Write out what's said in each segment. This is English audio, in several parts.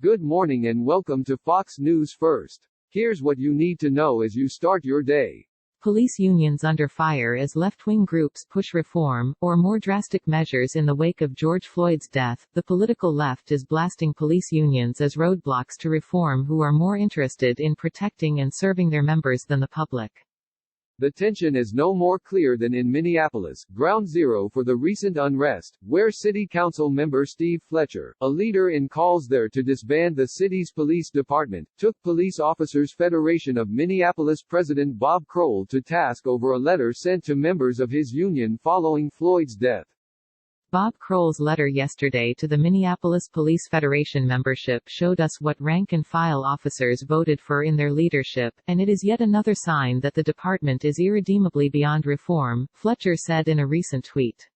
Good morning and welcome to Fox News First. Here's what you need to know as you start your day. Police unions under fire as left-wing groups push reform, or more drastic measures in the wake of George Floyd's death. The political left is blasting police unions as roadblocks to reform who are more interested in protecting and serving their members than the public. The tension is no more clear than in Minneapolis, ground zero for the recent unrest, where City Council member Steve Fletcher, a leader in calls there to disband the city's police department, took Police Officers Federation of Minneapolis President Bob Kroll to task over a letter sent to members of his union following Floyd's death. Bob Kroll's letter yesterday to the Minneapolis Police Federation membership showed us what rank-and-file officers voted for in their leadership, and it is yet another sign that the department is irredeemably beyond reform, Fletcher said in a recent tweet.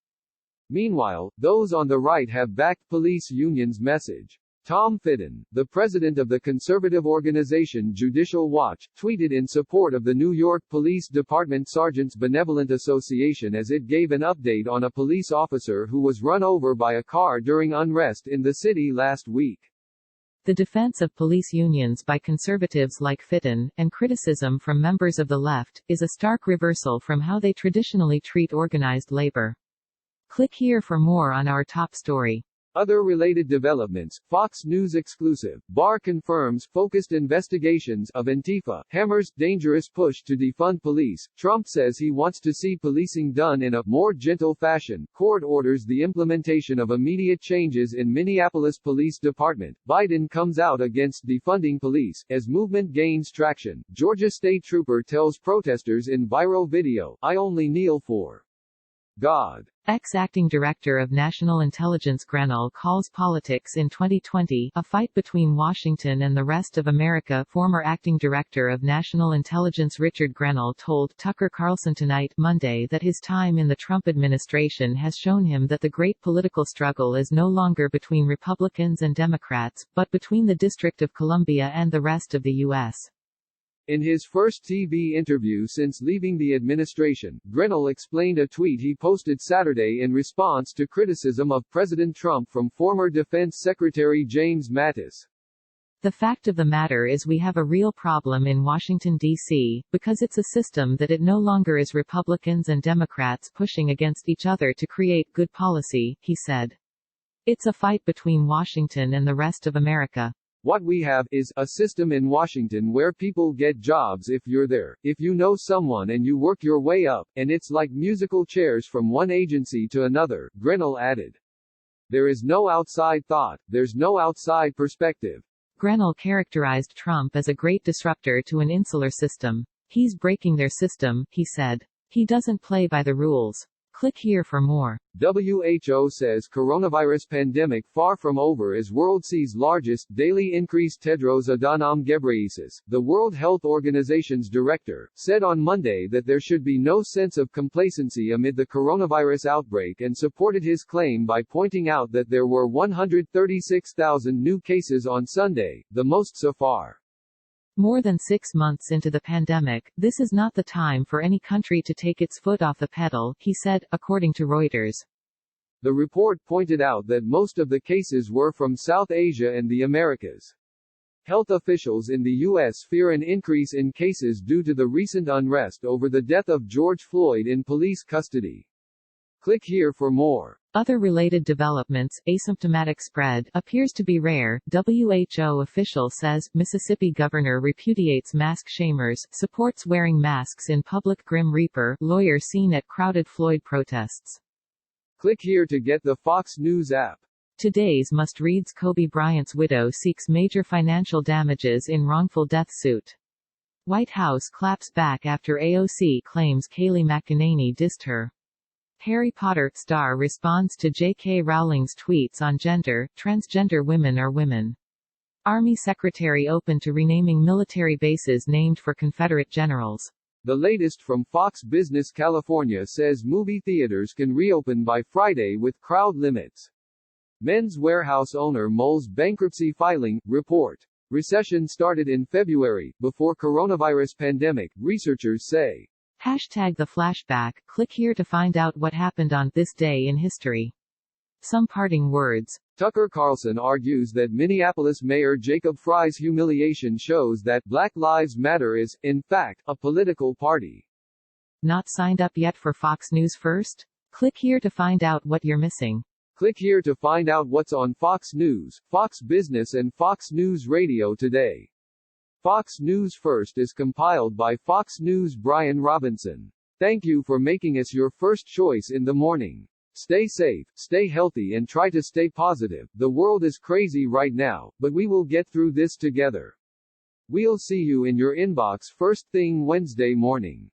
Meanwhile, those on the right have backed police unions' message. Tom Fitton, the president of the conservative organization Judicial Watch, tweeted in support of the New York Police Department Sergeants Benevolent Association as it gave an update on a police officer who was run over by a car during unrest in the city last week. The defense of police unions by conservatives like Fitton, and criticism from members of the left, is a stark reversal from how they traditionally treat organized labor. Click here for more on our top story. Other related developments, Fox News exclusive, Barr confirms focused investigations of Antifa, hammers dangerous push to defund police, Trump says he wants to see policing done in a more gentle fashion, court orders the implementation of immediate changes in Minneapolis Police Department, Biden comes out against defunding police, as movement gains traction, Georgia State Trooper tells protesters in viral video, I only kneel for God. Ex-acting director of National Intelligence Grenell calls politics in 2020 a fight between Washington and the rest of America. Former acting director of National Intelligence Richard Grenell told Tucker Carlson tonight, Monday, that his time in the Trump administration has shown him that the great political struggle is no longer between Republicans and Democrats, but between the District of Columbia and the rest of the U.S. In his first TV interview since leaving the administration, Grenell explained a tweet he posted Saturday in response to criticism of President Trump from former Defense Secretary James Mattis. The fact of the matter is we have a real problem in Washington, D.C., because it's a system that it no longer is Republicans and Democrats pushing against each other to create good policy, he said. It's a fight between Washington and the rest of America. What we have is a system in Washington where people get jobs if you're there, if you know someone and you work your way up, and it's like musical chairs from one agency to another, Grenell added. There is no outside thought, there's no outside perspective. Grenell characterized Trump as a great disruptor to an insular system. He's breaking their system, he said. He doesn't play by the rules. Click here for more. WHO says coronavirus pandemic far from over as world sees largest daily increase. Tedros Adhanom Ghebreyesus, the World Health Organization's director, said on Monday that there should be no sense of complacency amid the coronavirus outbreak and supported his claim by pointing out that there were 136,000 new cases on Sunday, the most so far. More than 6 months into the pandemic, this is not the time for any country to take its foot off the pedal, he said, according to Reuters. The report pointed out that most of the cases were from South Asia and the Americas. Health officials in the U.S. fear an increase in cases due to the recent unrest over the death of George Floyd in police custody. Click here for more. Other related developments, asymptomatic spread, appears to be rare, WHO official says, Mississippi governor repudiates mask shamers, supports wearing masks in public. Grim Reaper, lawyer seen at crowded Floyd protests. Click here to get the Fox News app. Today's must-reads. Kobe Bryant's widow seeks major financial damages in wrongful death suit. White House claps back after AOC claims Kayleigh McEnany dissed her. Harry Potter star responds to J.K. Rowling's tweets on gender, transgender women are women. Army Secretary open to renaming military bases named for Confederate generals. The latest from Fox Business California says movie theaters can reopen by Friday with crowd limits. Men's Warehouse owner mulls bankruptcy filing, report. Recession started in February, before coronavirus pandemic, researchers say. #The flashback. Click here to find out what happened on this day in history. Some parting words. Tucker Carlson argues that Minneapolis Mayor Jacob Frey's humiliation shows that Black Lives Matter is, in fact, a political party. Not signed up yet for Fox News First? Click here to find out what you're missing. Click here to find out what's on Fox News, Fox Business and Fox News Radio today. Fox News First is compiled by Fox News' Brian Robinson. Thank you for making us your first choice in the morning. Stay safe, stay healthy and try to stay positive. The world is crazy right now, but we will get through this together. We'll see you in your inbox first thing Wednesday morning.